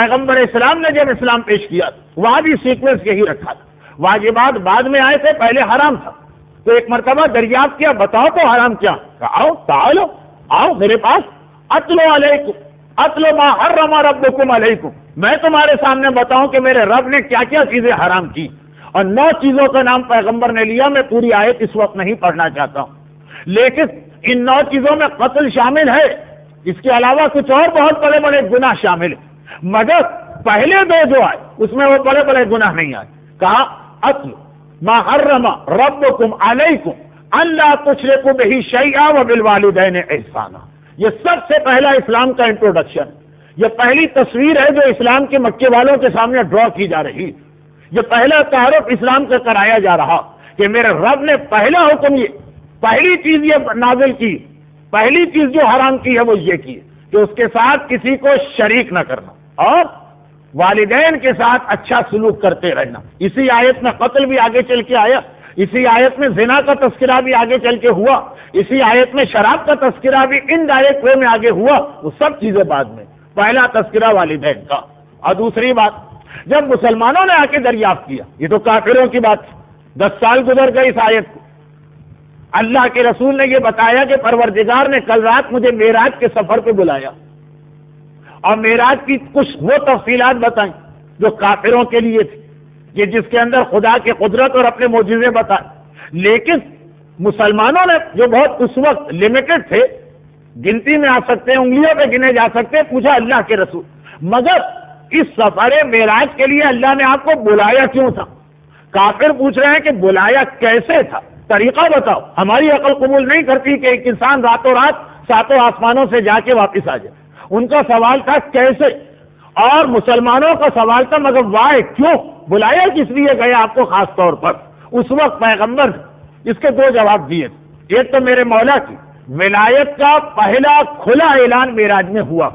پیغمبر اسلام نے جب اسلام پیش کیا وہاں بھی سیکوینس یہی رکھا تھا. واجبات بعد میں آئے تھے، پہلے حرام تھا. تو ایک مرتبہ دریافت کیا، بتاؤ تو حرام کیا؟ آؤ تعالو، آؤ میرے پاس، اتلو علیکم اتلو ما حرم ربکم علیکم، میں تمہارے سامنے بتاؤں کہ میرے رب نے کیا کیا چیزیں حرام کی. اور 9 چیزوں کا نام پیغمبر نے لیا. میں پوری آیت اس وقت نہیں پڑھنا چاہتا ہوں، لیکن ان 9 چیزوں میں قتل شامل ہے. اس کے علاوہ کچھ اور بہت بڑے بڑے گناہ شامل ہیں، مگر پہلے 2 جو آئے اس میں وہ بڑے بڑے گناہ نہیں آئے. کہا اتلو ما حرم ربکم علیکم الا تشرکوا بہ شیئا وبالوالدین احسانا. یہ سب سے پہلا اسلام کا انٹروڈکشن، یہ پہلی تصویر ہے جو اسلام کے مکے والوں کے سامنے ڈرا کی جا رہی. یہ پہلا تعارف اسلام کا کرایا جا رہا کہ میرے رب نے پہلا حکم، یہ پہلی چیز یہ نازل کی، پہلی چیز جو حرام کی ہے وہ یہ کی کہ اس کے ساتھ کسی کو شریک نہ کرنا اور والدین کے ساتھ اچھا سلوک کرتے رہنا. اسی آیت میں قتل بھی آگے چل کے آیا، اسی آیت میں زنا کا تذکرہ بھی آگے چل کے ہوا، اسی آیت میں شراب کا تذکرہ بھی انڈائریکٹ وے میں آگے ہوا. وہ سب چیزیں بعد میں، پہلا تذکرہ والدین کا. اور دوسری بات، جب مسلمانوں نے آ کے دریافت کیا، یہ تو کافروں کی بات تھی، 10 سال گزر گئے اس آیت کو. اللہ کے رسول نے یہ بتایا کہ پروردگار نے کل رات مجھے معراج کے سفر پہ بلایا اور معراج کی کچھ وہ تفصیلات بتائیں جو کافروں کے لیے تھی، یہ جس کے اندر خدا کی قدرت اور اپنے معجزے بتائے. لیکن مسلمانوں نے جو بہت اس وقت لمیٹڈ تھے، گنتی میں آ سکتے ہیں، انگلیوں پہ گنے جا سکتے ہیں، پوچھا اللہ کے رسول مگر اس سفر معراج کے لیے اللہ نے آپ کو بلایا کیوں تھا؟ کافر پوچھ رہے ہیں کہ بلایا کیسے تھا، طریقہ بتاؤ. ہماری عقل قبول نہیں کرتی کہ ایک انسان راتوں رات 7 آسمانوں سے جا کے واپس آ جائے. ان کا سوال تھا کیسے، اور مسلمانوں کا سوال تھا مگر وائے، کیوں بلایا، کس لیے گیا آپ کو خاص طور پر. اس وقت پیغمبر اس کے 2 جواب دیے. ایک تو میرے مولا کی ولایت کا پہلا کھلا اعلان معراج میں ہوا،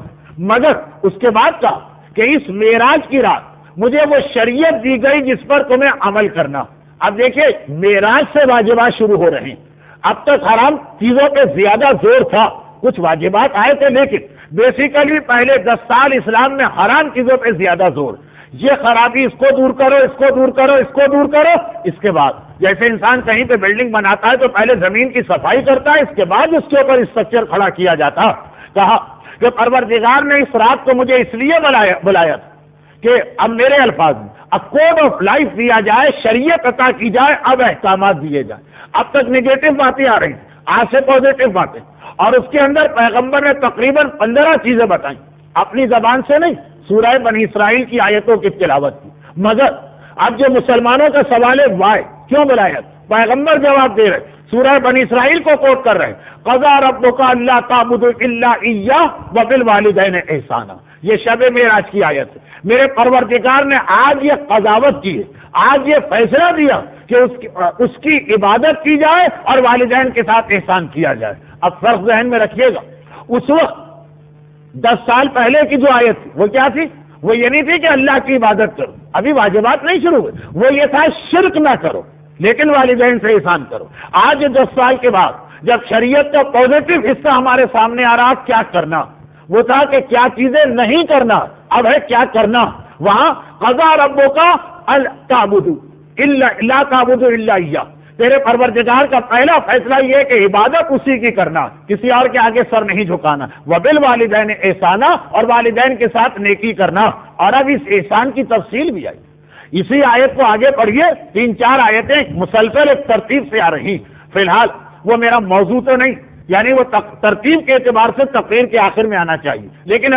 مگر اس کے بعد کہا کہ اس معراج کی رات مجھے وہ شریعت دی گئی جس پر تمہیں عمل کرنا. اب دیکھیے معراج سے واجبات شروع ہو رہے ہیں. اب تک حرام چیزوں پہ زیادہ زور تھا، کچھ واجبات آئے تھے، لیکن بیسیکلی پہلے 10 سال اسلام میں حرام چیزوں پہ زیادہ زور. یہ خرابی اس کو دور کرو، اس کو دور کرو، اس کو دور کرو. اس کے بعد جیسے انسان کہیں پہ بلڈنگ بناتا ہے تو پہلے زمین کی صفائی کرتا ہے، اس کے بعد اس کے اوپر اسٹرکچر کھڑا کیا جاتا. کہا کہ پروردگار نے اس رات کو مجھے اس لیے بلایا تھا کہ اب میرے الفاظ میں اب کوڈ آف لائف دیا جائے، شریعت عطا کی جائے، اب احکامات دیے جائیں. اب تک نیگیٹو باتیں آ رہی ہیں، آج سے پازیٹو باتیں، اور اس کے اندر پیغمبر نے تقریباً 15 چیزیں بتائیں، اپنی زبان سے نہیں، سورہ بنی اسرائیل کی آیتوں کی تلاوت کی. مگر اب جو مسلمانوں کا سوال ہے وائے، کیوں بلایا، پیغمبر جواب دے رہے، سورہ بنی اسرائیل کو کوٹ کر رہے، قضا ربک الا تعبدوا الا ایاہ وبالوالدین احسانا. یہ شب معراج کی آیت ہے. میرے پروردگار نے آج یہ قضاوت کی ہے، آج یہ فیصلہ دیا کہ اس کی عبادت کی جائے اور والدین کے ساتھ احسان کیا جائے. اب فرق ذہن میں رکھیے گا، اس وقت 10 سال پہلے کی جو آیت تھی وہ کیا تھی؟ وہ یہ نہیں تھی کہ اللہ کی عبادت کرو، ابھی واجبات نہیں شروع ہوئے، وہ یہ تھا شرک نہ کرو لیکن والدین سے احسان کرو. آج 10 سال کے بعد جب شریعت کا پازیٹو حصہ ہمارے سامنے آ رہا، کیا کرنا، وہ تھا کہ کیا چیزیں نہیں کرنا، اب ہے کیا کرنا. وہاں قضا ربک لا تعبدوا الا ایاہ، تیرے پروردگار کا پہلا فیصلہ یہ کہ عبادت اسی کی کرنا، کسی اور کے آگے سر نہیں جھکانا. وبالوالدین احسانا، اور والدین کے ساتھ نیکی کرنا. اور اب اس احسان کی تفصیل بھی آئی. اسی آیت کو آگے پڑھیے، 3-4 آیتیں مسلسل ایک ترتیب سے آ رہی. فی الحال وہ میرا موضوع تو نہیں، یعنی وہ ترتیب کے اعتبار سے تقریر کے آخر میں آنا چاہیے، لیکن